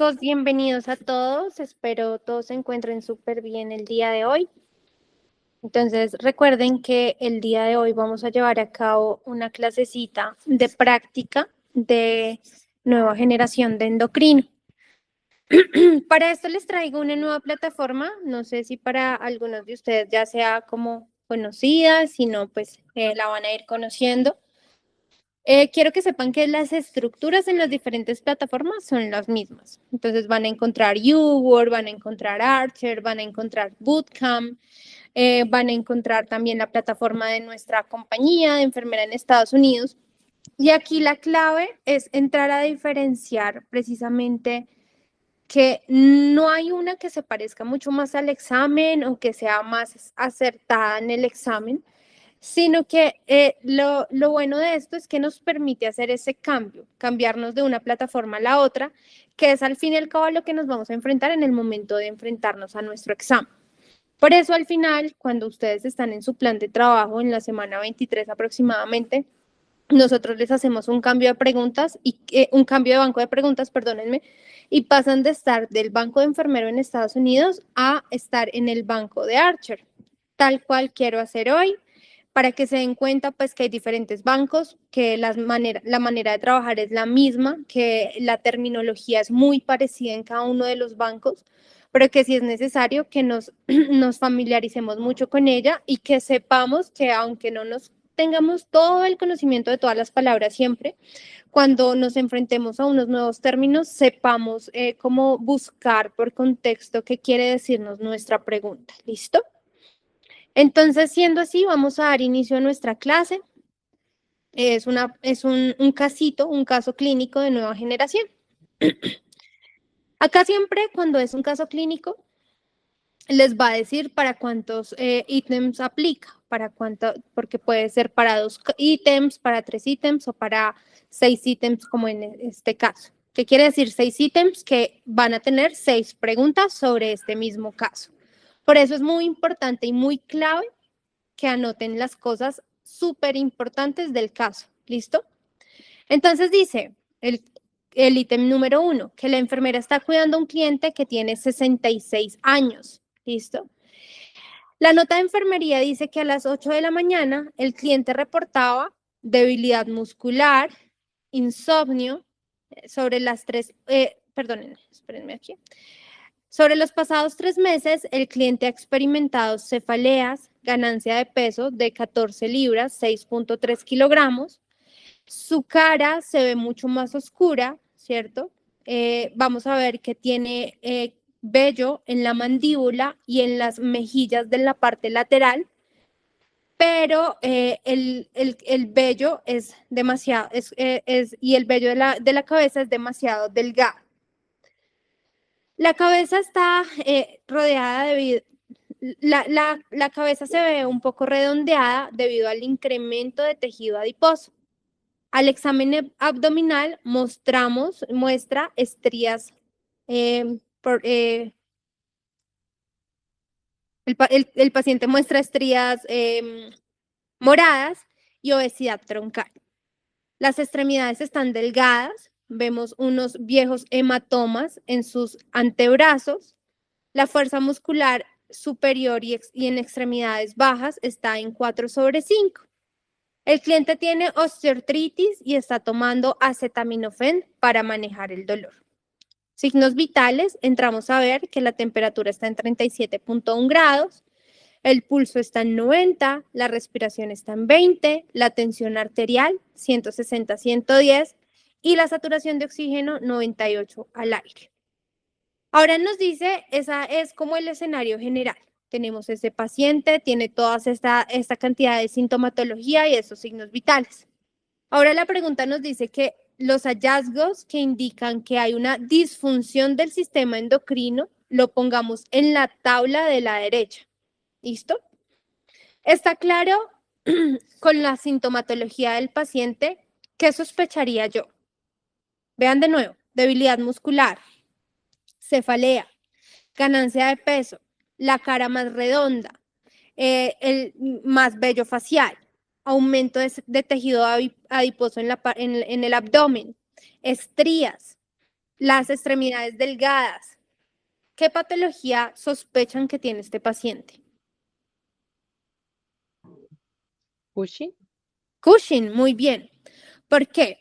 Pues bienvenidos a todos, espero todos se encuentren súper bien el día de hoy. Entonces recuerden que el día de hoy vamos a llevar a cabo una clasecita de práctica de nueva generación de endocrino. Para esto les traigo una nueva plataforma, no sé si para algunos de ustedes ya sea como conocida, si no pues la van a ir conociendo. Quiero que sepan que las estructuras en las diferentes plataformas son las mismas. Entonces van a encontrar YouWord, van a encontrar Archer, van a encontrar Bootcamp, van a encontrar también la plataforma de nuestra compañía de enfermera en Estados Unidos. Y aquí la clave es entrar a diferenciar precisamente que no hay una que se parezca mucho más al examen o que sea más acertada en el examen, sino que lo bueno de esto es que nos permite hacer ese cambio, cambiarnos de una plataforma a la otra, que es al fin y al cabo lo que nos vamos a enfrentar en el momento de enfrentarnos a nuestro examen. Por eso al final, cuando ustedes están en su plan de trabajo en la semana 23 aproximadamente, nosotros les hacemos un cambio de preguntas y un cambio de banco de preguntas, perdónenme, y pasan de estar del banco de enfermero en Estados Unidos a estar en el banco de Archer, tal cual quiero hacer hoy, para que se den cuenta pues que hay diferentes bancos, que la manera de trabajar es la misma, que la terminología es muy parecida en cada uno de los bancos, pero que sí es necesario que nos familiaricemos mucho con ella y que sepamos que aunque no nos tengamos todo el conocimiento de todas las palabras siempre, cuando nos enfrentemos a unos nuevos términos, sepamos cómo buscar por contexto qué quiere decirnos nuestra pregunta. ¿Listo? Entonces, siendo así, vamos a dar inicio a nuestra clase. Es un casito, un caso clínico de nueva generación. Acá siempre, cuando es un caso clínico, les va a decir para cuántos ítems aplica, porque puede ser para 2 ítems, para 3 ítems o para 6 ítems, como en este caso. ¿Qué quiere decir 6 ítems? Que van a tener 6 preguntas sobre este mismo caso. Por eso es muy importante y muy clave que anoten las cosas súper importantes del caso. ¿Listo? Entonces dice el ítem número 1, que la enfermera está cuidando a un cliente que tiene 66 años. ¿Listo? La nota de enfermería dice que a las 8 de la mañana el cliente reportaba debilidad muscular, insomnio, sobre las tres, perdónenme, espérenme aquí. Sobre los pasados 3 meses, el cliente ha experimentado cefaleas, ganancia de peso de 14 libras, 6.3 kilogramos. Su cara se ve mucho más oscura, ¿cierto? Vamos a ver que tiene vello en la mandíbula y en las mejillas de la parte lateral, pero el vello es demasiado, y el vello de la cabeza es demasiado delgado. La cabeza está rodeada la cabeza se ve un poco redondeada debido al incremento de tejido adiposo. Al examen abdominal muestra estrías, por, el paciente muestra estrías moradas y obesidad troncal. Las extremidades están delgadas, vemos unos viejos hematomas en sus antebrazos. La fuerza muscular superior y en extremidades bajas está en 4/5. El cliente tiene osteoartritis y está tomando acetaminofén para manejar el dolor. Signos vitales, entramos a ver que la temperatura está en 37.1 grados, el pulso está en 90, la respiración está en 20, la tensión arterial 160-110 y la saturación de oxígeno 98 al aire. Ahora nos dice, esa es como el escenario general. Tenemos ese paciente, tiene toda esta cantidad de sintomatología y esos signos vitales. Ahora la pregunta nos dice que los hallazgos que indican que hay una disfunción del sistema endocrino lo pongamos en la tabla de la derecha. ¿Listo? ¿Está claro con la sintomatología del paciente? ¿Qué sospecharía yo? Vean de nuevo, debilidad muscular, cefalea, ganancia de peso, la cara más redonda, el más vello facial, aumento de tejido adiposo en el abdomen, estrías. Las extremidades delgadas. ¿Qué patología sospechan que tiene este paciente? Cushing. Cushing, muy bien. ¿Por qué?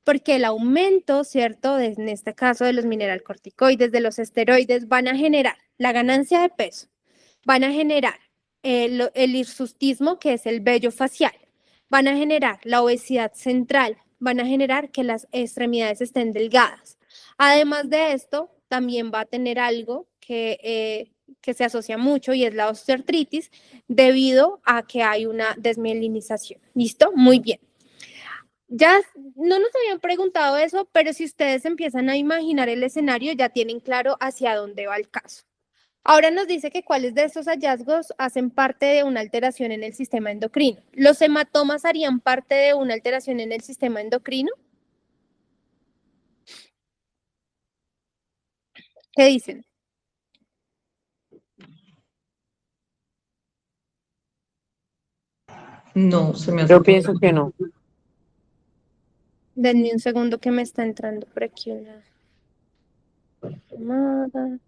Porque el aumento, ¿cierto? En este caso de los mineralcorticoides, de los esteroides, van a generar la ganancia de peso, van a generar el hirsutismo, que es el vello facial, van a generar la obesidad central, van a generar que las extremidades estén delgadas. Además de esto, también va a tener algo que se asocia mucho y es la osteoartritis debido a que hay una desmielinización. ¿Listo? Muy bien. Ya no nos habían preguntado eso, pero si ustedes empiezan a imaginar el escenario, ya tienen claro hacia dónde va el caso. Ahora nos dice que cuáles de estos hallazgos hacen parte de una alteración en el sistema endocrino. ¿Los hematomas harían parte de una alteración en el sistema endocrino? ¿Qué dicen? No, se me hace Yo pienso que no. Denme un segundo que me está entrando por aquí una llamada.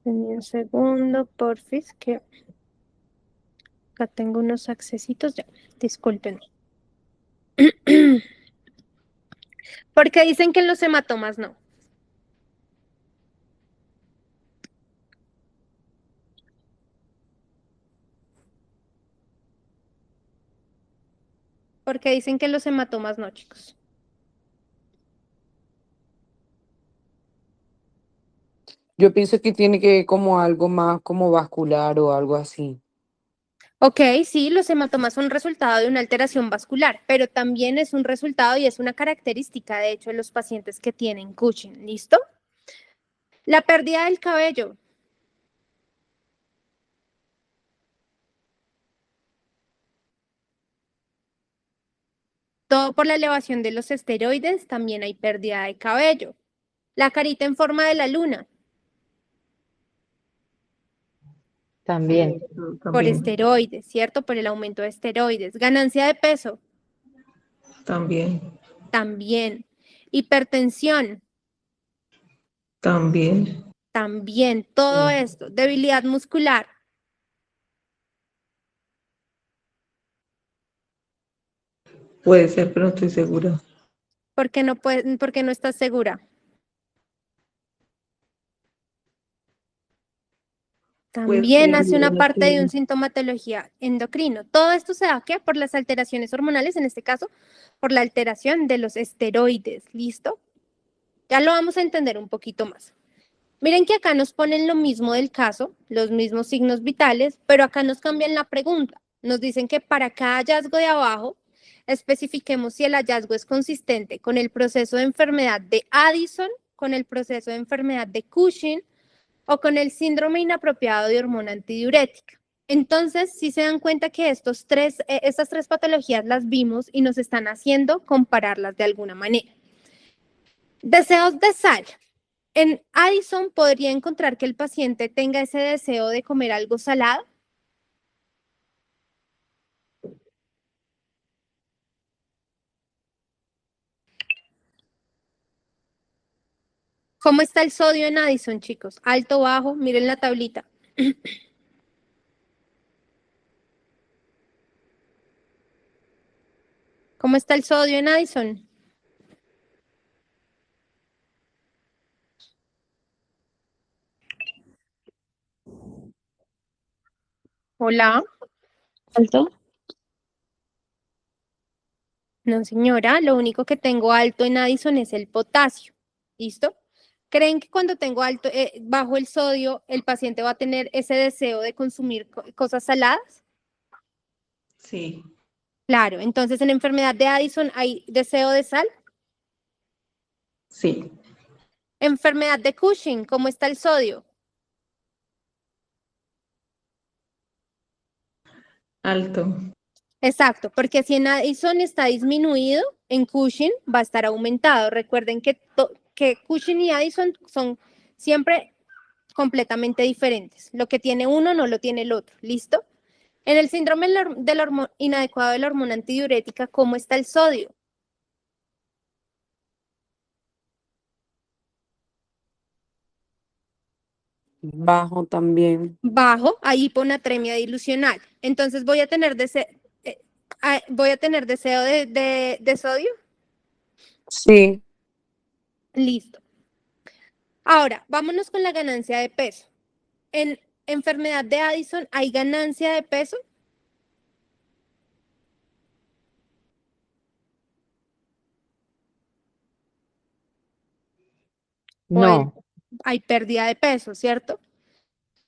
Denme un segundo, porfis, que acá tengo unos accesitos ya. Disculpen. Porque dicen que en los hematomas no. Porque dicen que en los hematomas no, chicos. Yo pienso que tiene que ver como algo más como vascular o algo así. Ok, sí, los hematomas son resultado de una alteración vascular, pero también es un resultado y es una característica, de hecho, de los pacientes que tienen Cushing. ¿Listo? La pérdida del cabello. Todo por la elevación de los esteroides, también hay pérdida de cabello. La carita en forma de la luna, También. por también, esteroides, ¿cierto? Por el aumento de esteroides. Ganancia de peso, también, también. Hipertensión, también. también. Todo esto. Debilidad muscular, Puede ser, pero no estoy segura. porque no estás segura. Puede También ser, hace pero una no parte de estoy. un sintomatología endocrino. Todo esto se da ¿qué? Por las alteraciones hormonales, en este caso, por la alteración de los esteroides. ¿Listo? Ya lo vamos a entender un poquito más. Miren que acá nos ponen lo mismo del caso, los mismos signos vitales, pero acá nos cambian la pregunta. Nos dicen que para cada hallazgo de abajo, especifiquemos si el hallazgo es consistente con el proceso de enfermedad de Addison, con el proceso de enfermedad de Cushing o con el síndrome inapropiado de hormona antidiurética. Entonces, si se dan cuenta que estas tres patologías las vimos y nos están haciendo compararlas de alguna manera. Deseos de sal. En Addison podría encontrar que el paciente tenga ese deseo de comer algo salado. ¿Cómo está el sodio en Addison, chicos? Alto, bajo, miren la tablita. ¿Cómo está el sodio en Addison? Hola. Alto, No, señora, lo único que tengo alto en Addison es el potasio. ¿Listo? ¿Creen que cuando tengo alto, bajo el sodio, el paciente va a tener ese deseo de consumir cosas saladas? Sí, Claro, entonces en enfermedad de Addison hay deseo de sal. sí, Enfermedad de Cushing, ¿cómo está el sodio? alto. Exacto, porque si en Addison está disminuido, en Cushing va a estar aumentado. Recuerden que Cushing y Addison son siempre completamente diferentes. Lo que tiene uno no lo tiene el otro. ¿Listo? En el síndrome inadecuado de la hormona antidiurética, ¿cómo está el sodio? Bajo también. Bajo, hay hiponatremia dilucional. Entonces voy a tener deseo de sodio. Sí. Listo. Ahora, vámonos con la ganancia de peso. En enfermedad de Addison, ¿hay ganancia de peso? ¿O No. hay pérdida de peso, cierto?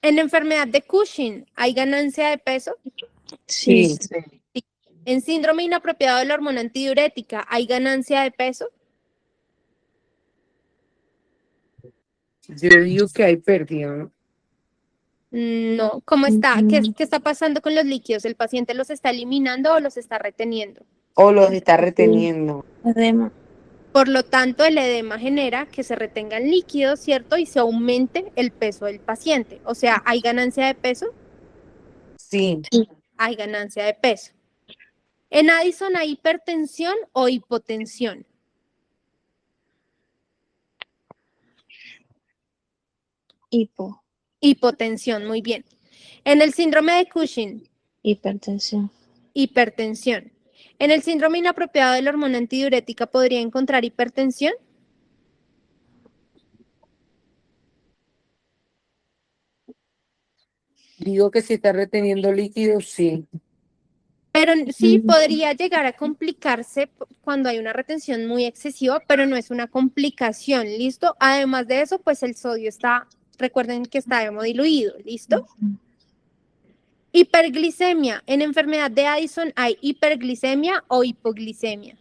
En enfermedad de Cushing, ¿hay ganancia de peso? Sí. Sí. En síndrome inapropiado de la hormona antidiurética, ¿hay ganancia de peso? Yo digo que hay pérdida, ¿no? No. ¿Cómo está? ¿Qué está pasando con los líquidos? ¿El paciente los está eliminando o los está reteniendo? O los está reteniendo. Edema. Por lo tanto, el edema genera que se retengan líquidos, ¿cierto? Y se aumente el peso del paciente. O sea, ¿hay ganancia de peso? Sí. Hay ganancia de peso. En Addison, ¿hay hipertensión o hipotensión? Hipo. Hipotensión, muy bien. En el síndrome de Cushing, Hipertensión. hipertensión. En el síndrome inapropiado de la hormona antidiurética, ¿podría encontrar hipertensión? Digo que si está reteniendo líquidos, sí. Pero sí podría llegar a complicarse cuando hay una retención muy excesiva, pero no es una complicación, ¿listo? Además de eso, pues el sodio está, recuerden que está hemodiluido, ¿listo? Hiperglicemia. En enfermedad de Addison, ¿hay hiperglicemia o hipoglicemia?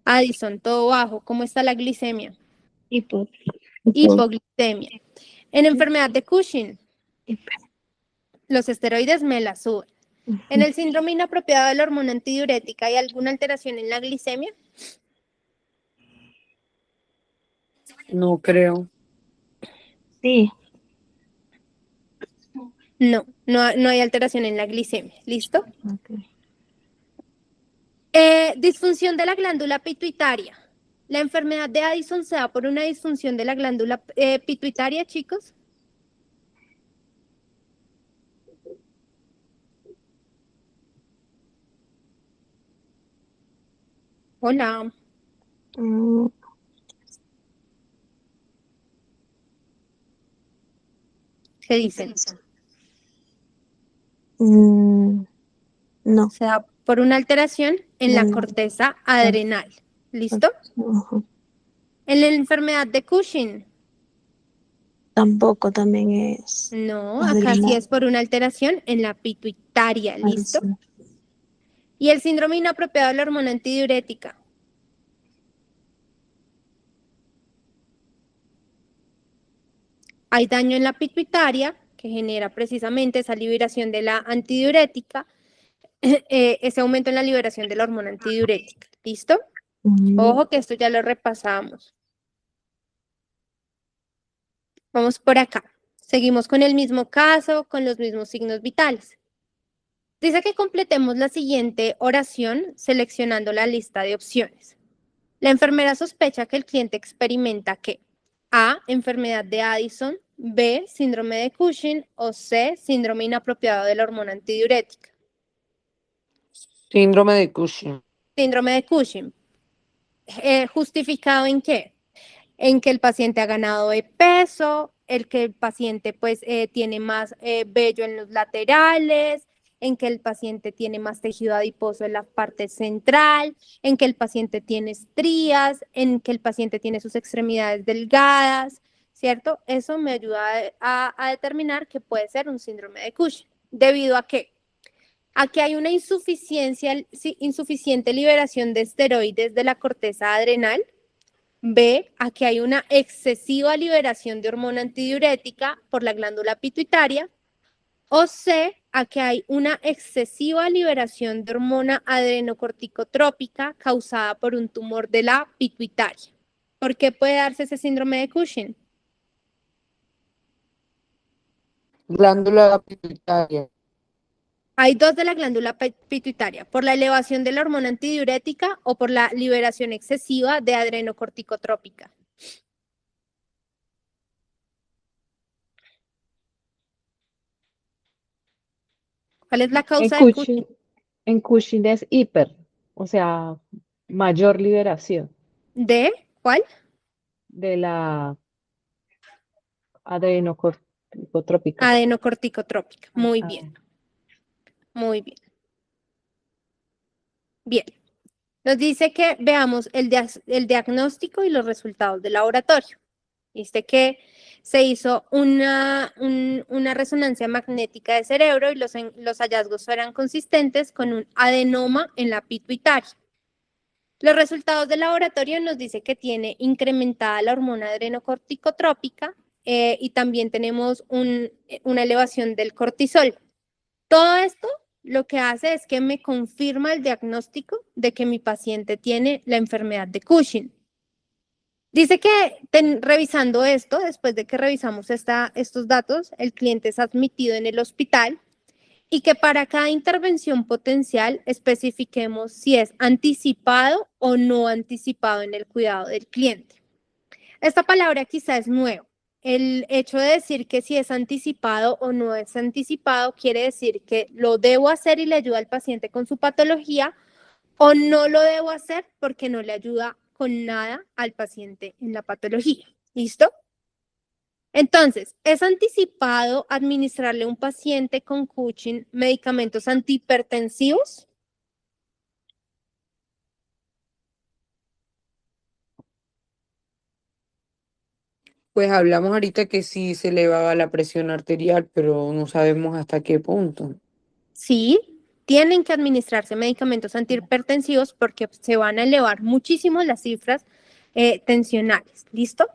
Addison, todo bajo. ¿Cómo está la glicemia? Hipo. Hipoglicemia. En enfermedad de Cushing, los esteroides me la suben. En el síndrome inapropiado de la hormona antidiurética, ¿hay alguna alteración en la glicemia? No creo. Sí. No hay alteración en la glicemia. ¿Listo? Okay. Disfunción de la glándula pituitaria. ¿La enfermedad de Addison se da por una disfunción de la glándula pituitaria, chicos? Hola. ¿Qué dicen? No. Se da por una alteración en la corteza adrenal. ¿Listo? En la enfermedad de Cushing. Tampoco también es. No, acá sí es por una alteración en la pituitaria. ¿Listo? Y el síndrome inapropiado de la hormona antidiurética. Hay daño en la pituitaria que genera precisamente esa liberación de la antidiurética, ese aumento en la liberación de la hormona antidiurética. ¿Listo? Ojo que esto ya lo repasamos. Vamos por acá. Seguimos con el mismo caso, con los mismos signos vitales. Dice que completemos la siguiente oración seleccionando la lista de opciones. La enfermera sospecha que el cliente experimenta que A, enfermedad de Addison, B, síndrome de Cushing o C, síndrome inapropiado de la hormona antidiurética. Síndrome de Cushing. Síndrome de Cushing. ¿Justificado en qué? En que el paciente ha ganado de peso, el que el paciente pues tiene más vello en los laterales, en que el paciente tiene más tejido adiposo en la parte central, en que el paciente tiene estrías, en que el paciente tiene sus extremidades delgadas, ¿cierto? Eso me ayuda a determinar que puede ser un síndrome de Cushing. ¿Debido a qué? A que hay una insuficiente liberación de esteroides de la corteza adrenal. B, a que hay una excesiva liberación de hormona antidiurética por la glándula pituitaria. O C, a que hay una excesiva liberación de hormona adrenocorticotrópica causada por un tumor de la pituitaria. ¿Por qué puede darse ese síndrome de Cushing? Glándula pituitaria. Hay dos de la glándula pituitaria, por la elevación de la hormona antidiurética o por la liberación excesiva de adrenocorticotrópica. ¿Cuál es la En causa de Cushing? Cushing es hiper, o sea, mayor liberación ¿De cuál? de la adrenocorticotrópica. Adenocorticotrópica. Muy bien, muy bien. Bien. Nos dice que veamos el diagnóstico y los resultados del laboratorio. Dice que se hizo una resonancia magnética de cerebro y los hallazgos eran consistentes con un adenoma en la pituitaria. Los resultados del laboratorio nos dice que tiene incrementada la hormona adrenocorticotrópica y también tenemos una elevación del cortisol. Todo esto lo que hace es que me confirma el diagnóstico de que mi paciente tiene la enfermedad de Cushing. Dice que revisando esto, después de que revisamos estos datos, el cliente es admitido en el hospital y que para cada intervención potencial especifiquemos si es anticipado o no anticipado en el cuidado del cliente. Esta palabra quizá es nueva. El hecho de decir que si es anticipado o no es anticipado quiere decir que lo debo hacer y le ayuda al paciente con su patología o no lo debo hacer porque no le ayuda con nada al paciente en la patología. ¿Listo? Entonces, ¿es anticipado administrarle a un paciente con Cushing medicamentos antihipertensivos? Pues hablamos ahorita que sí se elevaba la presión arterial, pero no sabemos hasta qué punto. Sí, tienen que administrarse medicamentos antihipertensivos porque se van a elevar muchísimo las cifras tensionales. ¿Listo?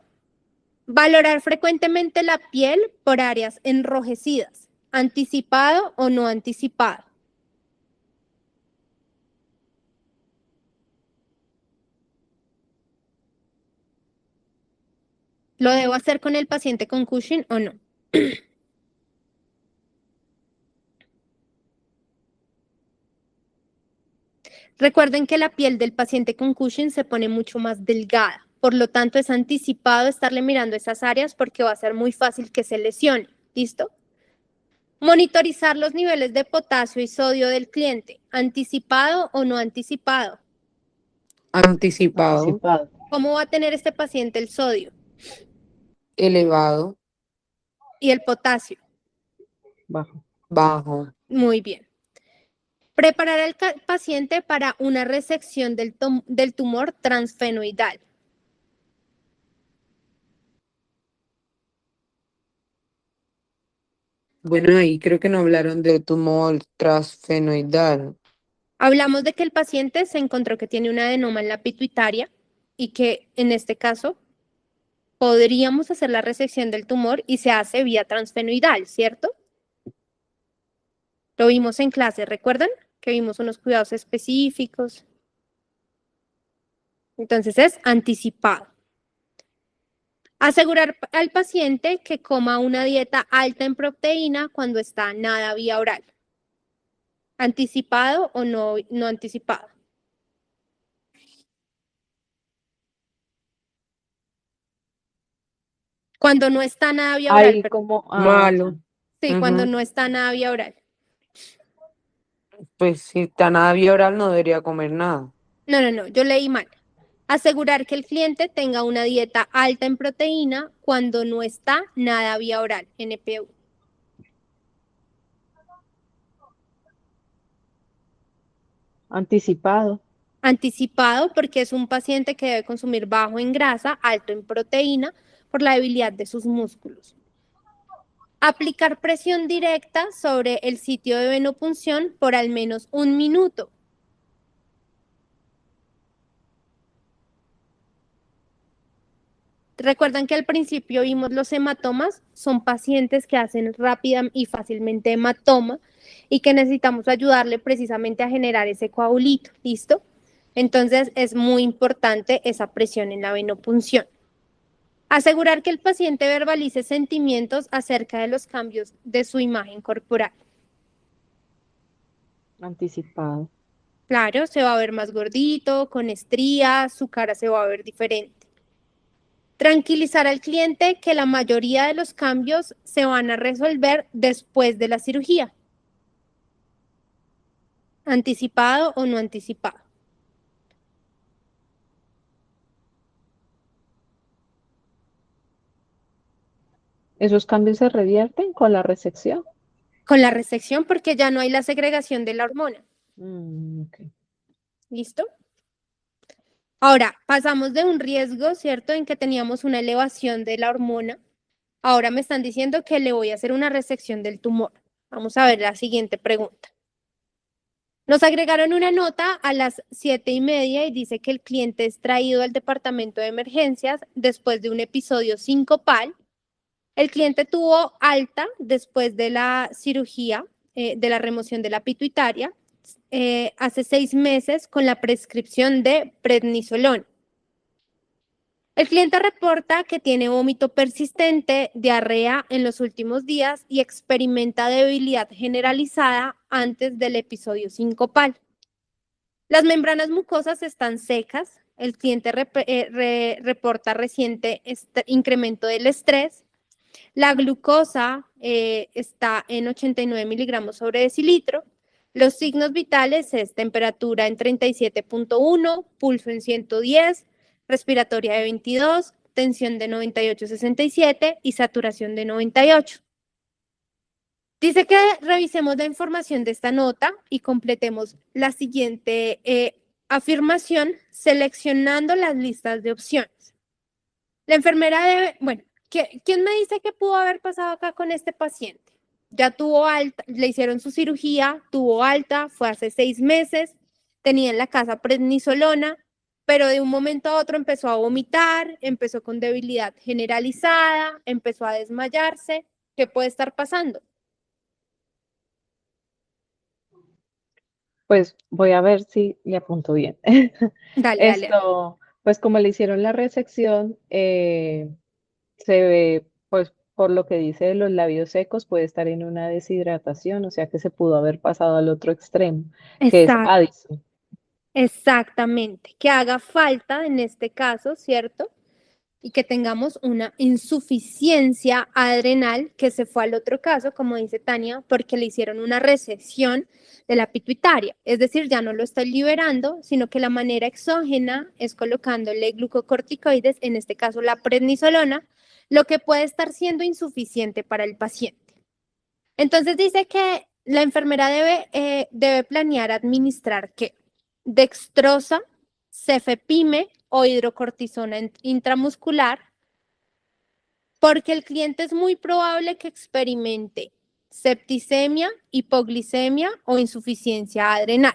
Valorar frecuentemente la piel por áreas enrojecidas, anticipado o no anticipado. ¿Lo debo hacer con el paciente con Cushing o no? Recuerden que la piel del paciente con Cushing se pone mucho más delgada, por lo tanto es anticipado estarle mirando esas áreas porque va a ser muy fácil que se lesione. ¿Listo? Monitorizar los niveles de potasio y sodio del cliente, ¿anticipado o no anticipado? Anticipado, Anticipado, ¿Cómo va a tener este paciente el sodio elevado, y el potasio? bajo. bajo. Muy bien. Preparar al paciente para una resección del tumor transfenoidal. Bueno, ahí creo que no hablaron de tumor transfenoidal. Hablamos de que el paciente se encontró que tiene un adenoma en la pituitaria y que en este caso podríamos hacer la resección del tumor y se hace vía transfenoidal, ¿cierto? Lo vimos en clase, ¿recuerdan? Que vimos unos cuidados específicos. Entonces es anticipado. Asegurar al paciente que coma una dieta alta en proteína cuando está nada vía oral. ¿Anticipado o no, no anticipado? Cuando no está nada vía oral. Ahí como, Malo. Sí, cuando Ujú. no está nada vía oral. Pues si está nada vía oral no debería comer nada. No, yo leí mal. Asegurar que el cliente tenga una dieta alta en proteína cuando no está nada vía oral, NPU. anticipado, Anticipado porque es un paciente que debe consumir bajo en grasa, alto en proteína por la debilidad de sus músculos. Aplicar presión directa sobre el sitio de venopunción por al menos 1 minuto. Recuerdan que al principio vimos los hematomas, son pacientes que hacen rápida y fácilmente hematoma y que necesitamos ayudarle precisamente a generar ese coagulito, ¿listo? Entonces es muy importante esa presión en la venopunción. Asegurar que el paciente verbalice sentimientos acerca de los cambios de su imagen corporal. Anticipado. Claro, se va a ver más gordito, con estrías, su cara se va a ver diferente. Tranquilizar al cliente que la mayoría de los cambios se van a resolver después de la cirugía. Anticipado o no anticipado. ¿Esos cambios se revierten con la resección? Con la resección porque ya no hay la segregación de la hormona. Ok. ¿Listo? Ahora, pasamos de un riesgo, ¿cierto? En que teníamos una elevación de la hormona. Ahora me están diciendo que le voy a hacer una resección del tumor. Vamos a ver la siguiente pregunta. Nos agregaron una nota a las 7:30 y dice que el cliente es traído al departamento de emergencias después de un episodio sincopal. El cliente tuvo alta después de la cirugía, de la remoción de la pituitaria, hace 6 meses con la prescripción de prednisolona. El cliente reporta que tiene vómito persistente, diarrea en los últimos días y experimenta debilidad generalizada antes del episodio sincopal. Las membranas mucosas están secas. El cliente reporta reciente incremento del estrés. La glucosa está en 89 miligramos sobre decilitro. Los signos vitales es temperatura en 37.1, pulso en 110, respiratoria de 22, tensión de 98,67 y saturación de 98. Dice que revisemos la información de esta nota y completemos la siguiente afirmación seleccionando las listas de opciones. La enfermera debe, bueno, ¿quién me dice qué pudo haber pasado acá con este paciente? Ya tuvo alta, le hicieron su cirugía, tuvo alta, fue hace 6 meses, tenía en la casa prednisolona, pero de un momento a otro empezó a vomitar, empezó con debilidad generalizada, empezó a desmayarse. ¿Qué puede estar pasando? Pues voy a ver si le apunto bien. Dale, dale. Esto, pues como le hicieron la resección, se ve, pues por lo que dice de los labios secos, puede estar en una deshidratación, o sea que se pudo haber pasado al otro extremo, que es Exacto, Addison. exactamente. Que haga falta en este caso, ¿cierto? Y que tengamos una insuficiencia adrenal que se fue al otro caso, como dice Tania, porque le hicieron una resección de la pituitaria. Es decir, ya no lo está liberando, sino que la manera exógena es colocándole glucocorticoides, en este caso la prednisolona, lo que puede estar siendo insuficiente para el paciente. Entonces dice que la enfermera debe planear administrar ¿qué? Dextrosa, cefepime o hidrocortisona intramuscular, porque el cliente es muy probable que experimente septicemia, hipoglicemia o insuficiencia adrenal.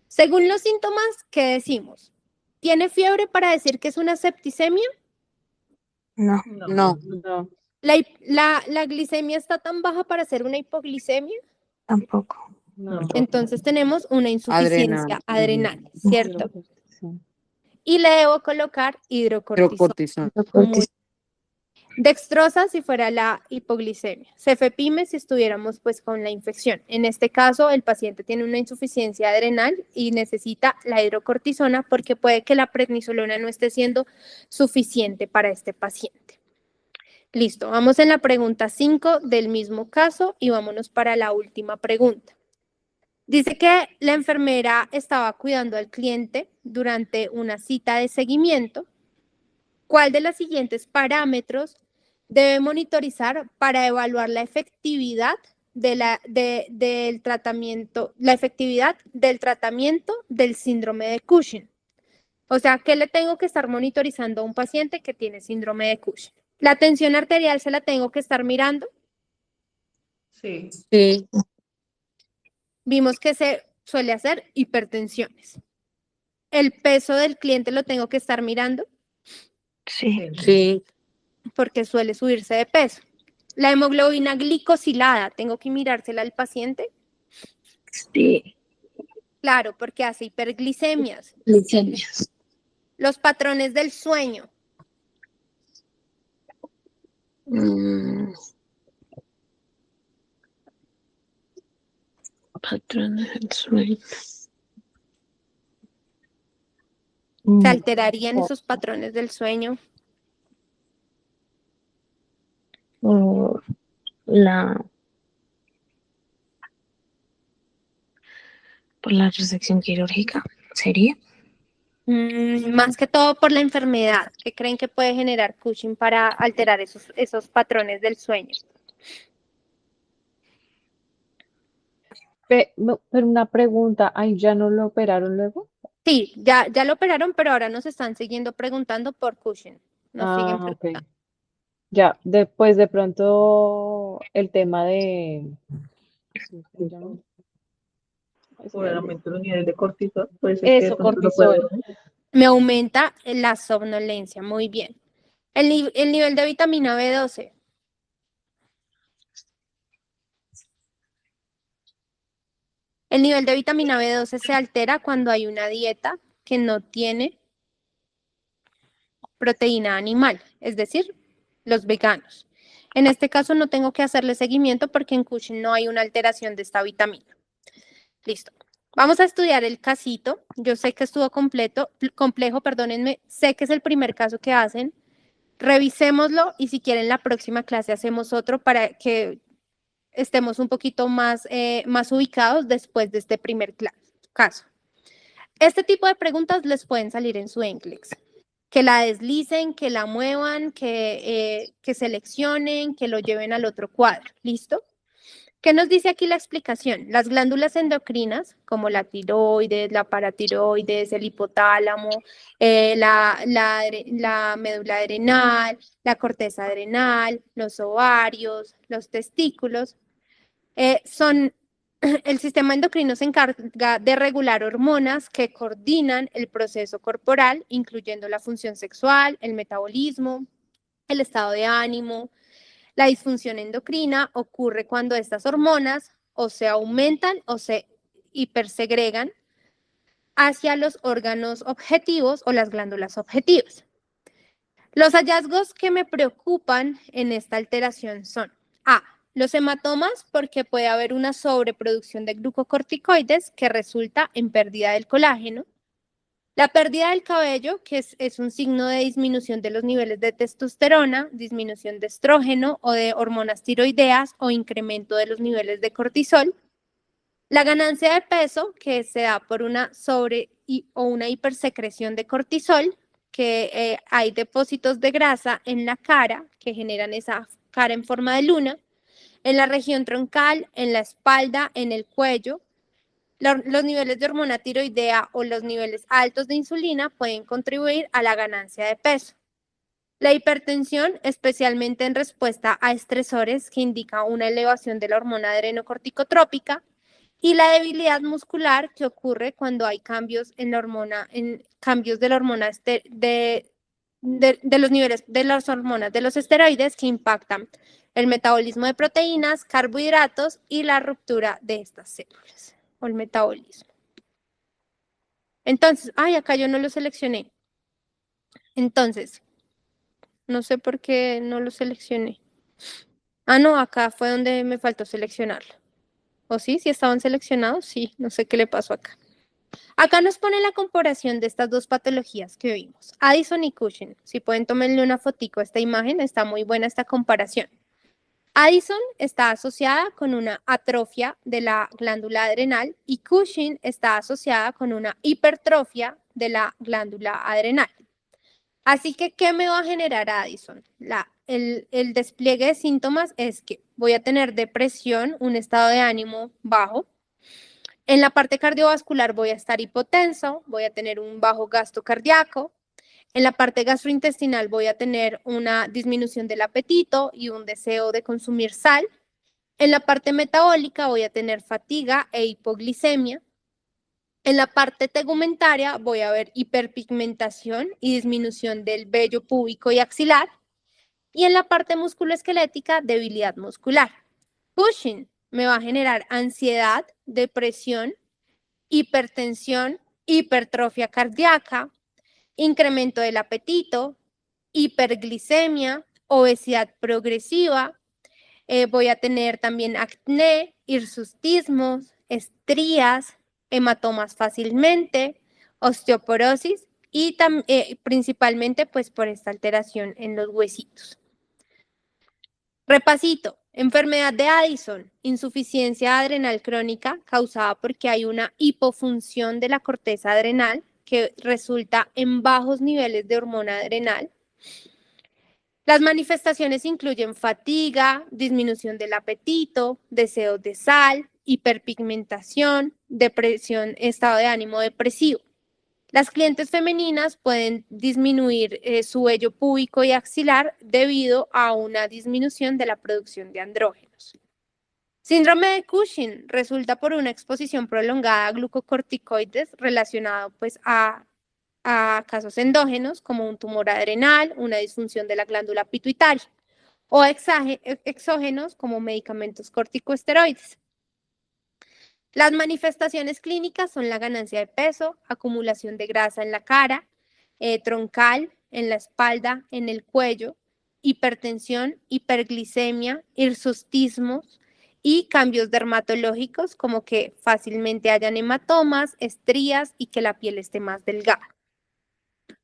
Según los síntomas, ¿qué decimos? ¿Tiene fiebre para decir que es una septicemia? No, No, No, ¿La glicemia está tan baja para ser una hipoglicemia? tampoco. no. Entonces tenemos una insuficiencia adrenal. adrenal, ¿cierto? Sí. Y le debo colocar hidrocortisona. Hidrocortisona. Muy- Dextrosa si fuera la hipoglicemia. Cefepime si estuviéramos pues con la infección. En este caso el paciente tiene una insuficiencia adrenal y necesita la hidrocortisona porque puede que la prednisolona no esté siendo suficiente para este paciente. Listo, vamos en la pregunta 5 del mismo caso y vámonos para la última pregunta. Dice que la enfermera estaba cuidando al cliente durante una cita de seguimiento. ¿Cuál de los siguientes parámetros debe monitorizar para evaluar la efectividad del tratamiento, del síndrome de Cushing? O sea, ¿qué le tengo que estar monitorizando a un paciente que tiene síndrome de Cushing? ¿La tensión arterial se la tengo que estar mirando? Sí. Sí, Vimos que se suele hacer hipertensiones. ¿El peso del cliente lo tengo que estar mirando? Sí, sí, Porque suele subirse de peso. La hemoglobina glicosilada, ¿tengo que mirársela al paciente? sí, Claro, porque hace hiperglicemias. Glicemias. Los patrones del sueño. Mm, patrones del sueño. ¿Se alterarían esos patrones del sueño? O por la resección quirúrgica, ¿sería? Más que todo por la enfermedad que creen que puede generar Cushing para alterar esos patrones del sueño. Pero una pregunta, ¿ay, ya no lo operaron luego? Sí, ya lo operaron, pero ahora nos están siguiendo preguntando por Cushing. Nos siguen Ah, ok. preguntando. Ya, después de pronto el tema de, ¿cómo se llama? Ay, se Por me el olvidó. aumento de los niveles de cortisol, puede ser que de Eso, pronto lo pueda cortisol. ver. Me aumenta la somnolencia, muy bien. El nivel de vitamina B12. El nivel de vitamina B12 se altera cuando hay una dieta que no tiene proteína animal, es decir, los veganos. En este caso no tengo que hacerle seguimiento porque en Cushing no hay una alteración de esta vitamina. Listo. Vamos a estudiar el casito. Yo sé que estuvo complejo, perdónenme. Sé que es el primer caso que hacen. Revisémoslo y si quieren la próxima clase hacemos otro para que estemos un poquito más ubicados después de este primer caso. Este tipo de preguntas les pueden salir en su NCLEX. Que la deslicen, que la muevan, que seleccionen, que lo lleven al otro cuadro. ¿Listo? ¿Qué nos dice aquí la explicación? Las glándulas endocrinas, como la tiroides, la paratiroides, el hipotálamo, la médula adrenal, la corteza adrenal, los ovarios, los testículos, el sistema endocrino se encarga de regular hormonas que coordinan el proceso corporal, incluyendo la función sexual, el metabolismo, el estado de ánimo. La disfunción endocrina ocurre cuando estas hormonas o se aumentan o se hipersegregan hacia los órganos objetivos o las glándulas objetivas. Los hallazgos que me preocupan en esta alteración son A. Los hematomas, porque puede haber una sobreproducción de glucocorticoides que resulta en pérdida del colágeno. La pérdida del cabello, que es un signo de disminución de los niveles de testosterona, disminución de estrógeno o de hormonas tiroideas o incremento de los niveles de cortisol. La ganancia de peso, que se da por una o una hipersecreción de cortisol, que hay depósitos de grasa en la cara que generan esa cara en forma de luna, en la región troncal, en la espalda, en el cuello. Los niveles de hormona tiroidea o los niveles altos de insulina pueden contribuir a la ganancia de peso. La hipertensión, especialmente en respuesta a estresores que indica una elevación de la hormona adrenocorticotrópica, y la debilidad muscular que ocurre cuando hay cambios en la hormona, cambios de la hormona de los niveles de las hormonas de los esteroides que impactan el metabolismo de proteínas, carbohidratos y la ruptura de estas células o el metabolismo. Entonces, acá yo no lo seleccioné. Entonces, no sé por qué no lo seleccioné. No, acá fue donde me faltó seleccionarlo. ¿O sí? ¿Sí estaban seleccionados? Sí, no sé qué le pasó acá. Acá nos pone la comparación de estas dos patologías que vimos, Addison y Cushing. Si pueden tomarle una fotico a esta imagen, está muy buena esta comparación. Addison está asociada con una atrofia de la glándula adrenal y Cushing está asociada con una hipertrofia de la glándula adrenal. Así que, ¿qué me va a generar Addison? El despliegue de síntomas es que voy a tener depresión, un estado de ánimo bajo. En la parte cardiovascular voy a estar hipotenso, voy a tener un bajo gasto cardíaco. En la parte gastrointestinal voy a tener una disminución del apetito y un deseo de consumir sal. En la parte metabólica voy a tener fatiga e hipoglicemia. En la parte tegumentaria voy a ver hiperpigmentación y disminución del vello púbico y axilar. Y en la parte musculoesquelética, debilidad muscular. Cushing me va a generar ansiedad, depresión hipertensión, hipertrofia cardíaca, incremento del apetito, hiperglicemia, obesidad progresiva. Voy a tener también acné, hirsutismos, estrías, hematomas fácilmente, osteoporosis y principalmente pues por esta alteración en los huesitos. Repasito, enfermedad de Addison, insuficiencia adrenal crónica causada porque hay una hipofunción de la corteza adrenal que resulta en bajos niveles de hormona adrenal. Las manifestaciones incluyen fatiga, disminución del apetito, deseos de sal, hiperpigmentación, depresión, estado de ánimo depresivo. Las clientes femeninas pueden disminuir su vello púbico y axilar debido a una disminución de la producción de andrógenos. Síndrome de Cushing resulta por una exposición prolongada a glucocorticoides relacionado pues a casos endógenos como un tumor adrenal, una disfunción de la glándula pituitaria o exógenos como medicamentos corticosteroides. Las manifestaciones clínicas son la ganancia de peso, acumulación de grasa en la cara, troncal, en la espalda, en el cuello, hipertensión, hiperglicemia, hirsutismos y cambios dermatológicos como que fácilmente hayan hematomas, estrías y que la piel esté más delgada.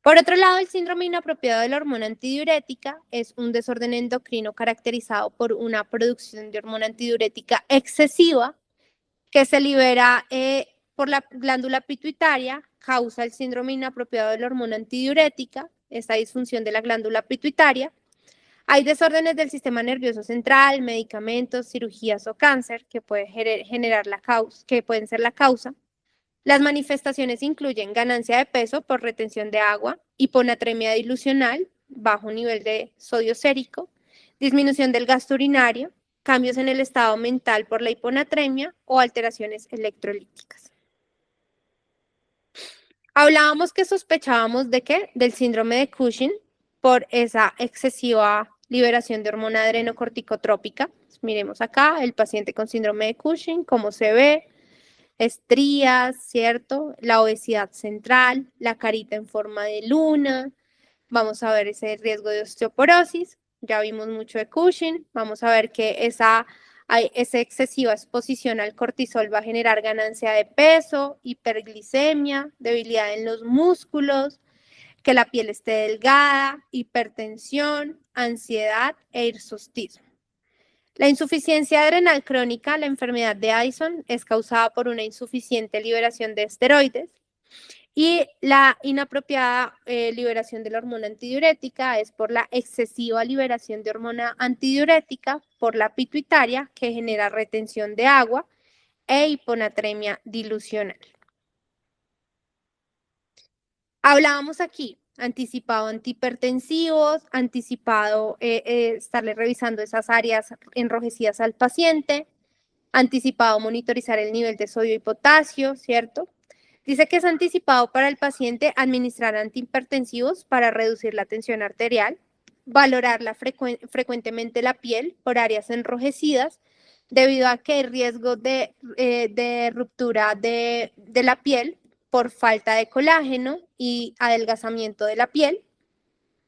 Por otro lado, el síndrome inapropiado de la hormona antidiurética es un desorden endocrino caracterizado por una producción de hormona antidiurética excesiva que se libera por la glándula pituitaria, causa el síndrome inapropiado de la hormona antidiurética, esta disfunción de la glándula pituitaria. Hay desórdenes del sistema nervioso central, medicamentos, cirugías o cáncer que pueden ser la causa. Las manifestaciones incluyen ganancia de peso por retención de agua, hiponatremia dilucional, bajo nivel de sodio sérico, disminución del gasto urinario, cambios en el estado mental por la hiponatremia o alteraciones electrolíticas. Hablábamos que sospechábamos ¿de qué? Del síndrome de Cushing por esa excesiva liberación de hormona adrenocorticotrópica. Miremos acá el paciente con síndrome de Cushing, cómo se ve, estrías, ¿cierto? La obesidad central, la carita en forma de luna. Vamos a ver ese riesgo de osteoporosis. Ya vimos mucho de Cushing. Vamos a ver que esa excesiva exposición al cortisol va a generar ganancia de peso, hiperglicemia, debilidad en los músculos, que la piel esté delgada, hipertensión, ansiedad e hirsutismo. La insuficiencia adrenal crónica, la enfermedad de Addison, es causada por una insuficiente liberación de esteroides y la inapropiada liberación de la hormona antidiurética es por la excesiva liberación de hormona antidiurética por la pituitaria que genera retención de agua e hiponatremia dilucional. Hablábamos aquí anticipado antihipertensivos, anticipado estarle revisando esas áreas enrojecidas al paciente, anticipado monitorizar el nivel de sodio y potasio, ¿cierto? Dice que es anticipado para el paciente administrar antihipertensivos para reducir la tensión arterial, valorar frecuentemente la piel por áreas enrojecidas, debido a que hay riesgo de ruptura de la piel por falta de colágeno y adelgazamiento de la piel.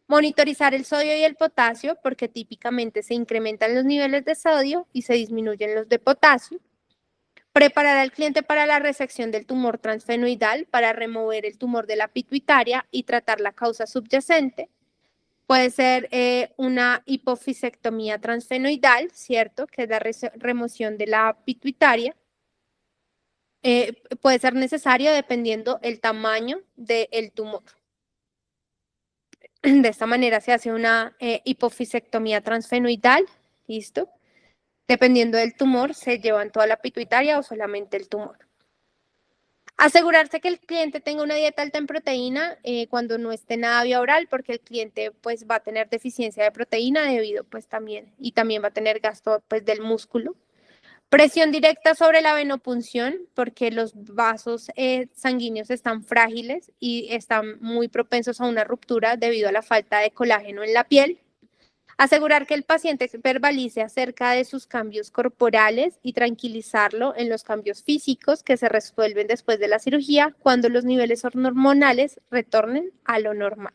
Monitorizar el sodio y el potasio porque típicamente se incrementan los niveles de sodio y se disminuyen los de potasio. Preparar al cliente para la resección del tumor transfenoidal para remover el tumor de la pituitaria y tratar la causa subyacente. Puede ser una hipofisectomía transfenoidal, ¿cierto? Que es la remoción de la pituitaria. Puede ser necesario dependiendo el tamaño del tumor. De esta manera se hace una hipofisectomía transfenoidal, ¿listo? Dependiendo del tumor, se llevan toda la pituitaria o solamente el tumor. Asegurarse que el cliente tenga una dieta alta en proteína cuando no esté nada vía oral, porque el cliente pues va a tener deficiencia de proteína debido pues también va a tener gasto pues del músculo. Presión directa sobre la venopunción porque los vasos sanguíneos están frágiles y están muy propensos a una ruptura debido a la falta de colágeno en la piel. Asegurar que el paciente verbalice acerca de sus cambios corporales y tranquilizarlo en los cambios físicos que se resuelven después de la cirugía cuando los niveles hormonales retornen a lo normal.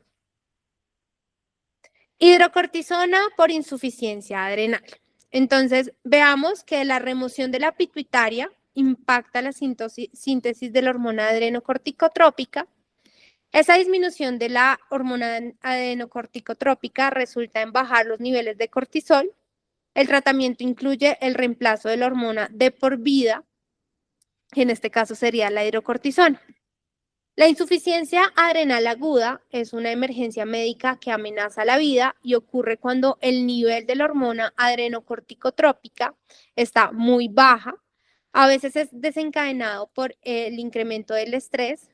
Hidrocortisona por insuficiencia adrenal. Entonces, veamos que la remoción de la pituitaria impacta la síntesis de la hormona adrenocorticotrópica. Esa disminución de la hormona adrenocorticotrópica resulta en bajar los niveles de cortisol. El tratamiento incluye el reemplazo de la hormona de por vida, que en este caso sería la hidrocortisona. La insuficiencia adrenal aguda es una emergencia médica que amenaza la vida y ocurre cuando el nivel de la hormona adrenocorticotrópica está muy baja. A veces es desencadenado por el incremento del estrés,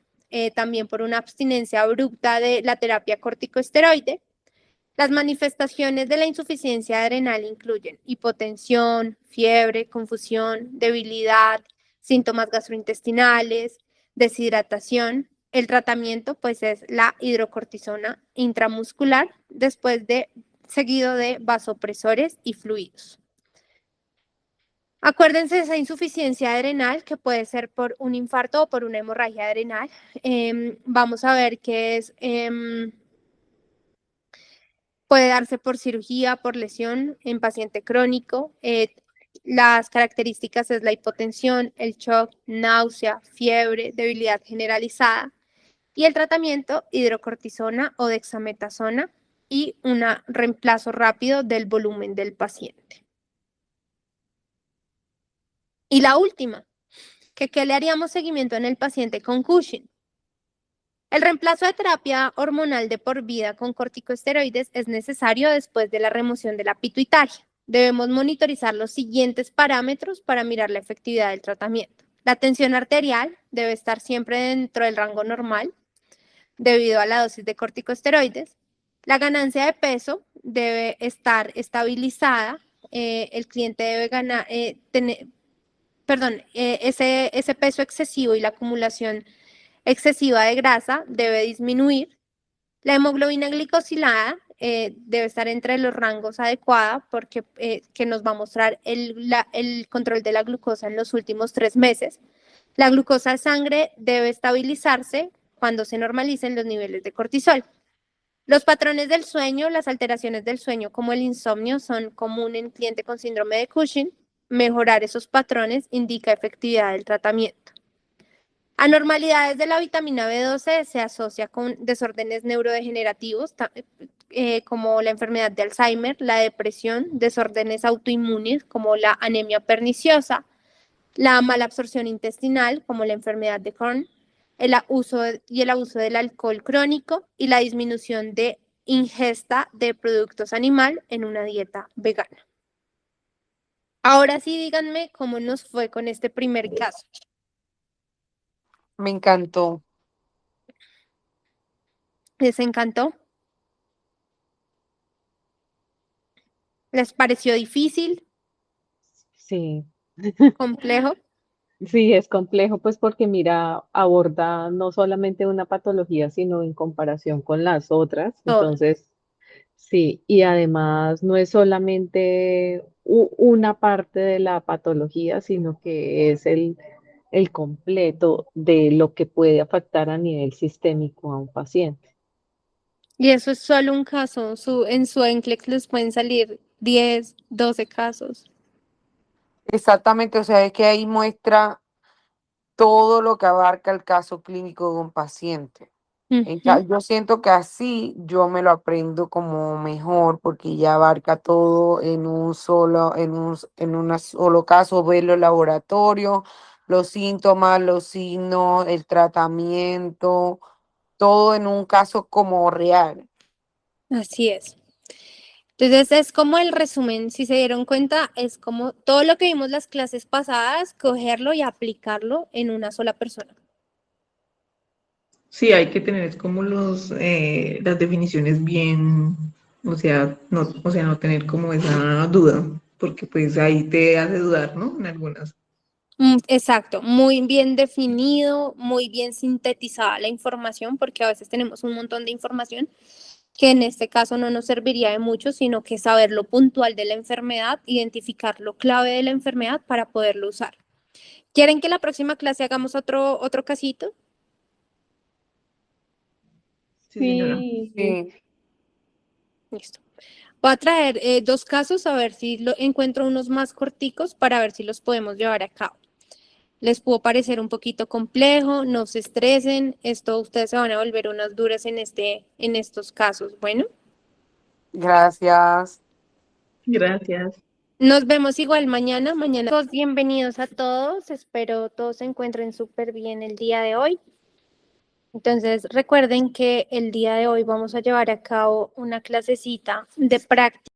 también por una abstinencia abrupta de la terapia corticosteroide. Las manifestaciones de la insuficiencia adrenal incluyen hipotensión, fiebre, confusión, debilidad, síntomas gastrointestinales, deshidratación. El tratamiento pues es la hidrocortisona intramuscular seguido de vasopresores y fluidos. Acuérdense de esa insuficiencia adrenal que puede ser por un infarto o por una hemorragia adrenal. Vamos a ver qué es, puede darse por cirugía, por lesión en paciente crónico. Las características es la hipotensión, el shock, náusea, fiebre, debilidad generalizada. Y el tratamiento, hidrocortisona o dexametasona y un reemplazo rápido del volumen del paciente. Y la última, ¿qué le haríamos seguimiento en el paciente con Cushing? El reemplazo de terapia hormonal de por vida con corticosteroides es necesario después de la remoción de la pituitaria. Debemos monitorizar los siguientes parámetros para mirar la efectividad del tratamiento. La tensión arterial debe estar siempre dentro del rango normal debido a la dosis de corticosteroides. La ganancia de peso debe estar estabilizada. El cliente debe ese peso excesivo y la acumulación excesiva de grasa debe disminuir. La hemoglobina glicosilada debe estar entre los rangos adecuados porque que nos va a mostrar el control de la glucosa en los últimos 3 meses. La glucosa de sangre debe estabilizarse cuando se normalicen los niveles de cortisol. Los patrones del sueño, las alteraciones del sueño como el insomnio son comunes en cliente con síndrome de Cushing. Mejorar esos patrones indica efectividad del tratamiento. Anormalidades de la vitamina B12 se asocia con desórdenes neurodegenerativos como la enfermedad de Alzheimer, la depresión, desórdenes autoinmunes como la anemia perniciosa, la mala absorción intestinal como la enfermedad de Crohn, el abuso del alcohol crónico y la disminución de ingesta de productos animal en una dieta vegana. Ahora sí, díganme cómo nos fue con este primer caso. Me encantó. ¿Les encantó? ¿Les pareció difícil? Sí. ¿Complejo? Sí, es complejo, pues porque mira, aborda no solamente una patología, sino en comparación con las otras. Todo. Entonces, sí, y además no es solamente una parte de la patología, sino que es el completo de lo que puede afectar a nivel sistémico a un paciente. Y eso es solo un caso. En su NCLEX les pueden salir 10, 12 casos. Exactamente, o sea, es que ahí muestra todo lo que abarca el caso clínico de un paciente. Yo siento que así yo me lo aprendo como mejor porque ya abarca todo en un solo caso, ver los laboratorios, los síntomas, los signos, el tratamiento, todo en un caso como real. Así es. Entonces es como el resumen, si se dieron cuenta, es como todo lo que vimos las clases pasadas, cogerlo y aplicarlo en una sola persona. Sí, hay que tener es como las definiciones bien, o sea, no tener como esa duda, porque pues ahí te hace dudar, ¿no? En algunas. Exacto, muy bien definido, muy bien sintetizada la información, porque a veces tenemos un montón de información que en este caso no nos serviría de mucho, sino que saber lo puntual de la enfermedad, identificar lo clave de la enfermedad para poderlo usar. ¿Quieren que la próxima clase hagamos otro casito? Sí, señora. Sí. Listo. Voy a traer 2 casos a ver si encuentro unos más corticos para ver si los podemos llevar a cabo. Les pudo parecer un poquito complejo, no se estresen, esto ustedes se van a volver unas duras en estos casos. Bueno, Gracias. Gracias. nos vemos igual mañana. Todos bienvenidos a todos, espero todos se encuentren súper bien el día de hoy. Entonces recuerden que el día de hoy vamos a llevar a cabo una clasecita de práctica.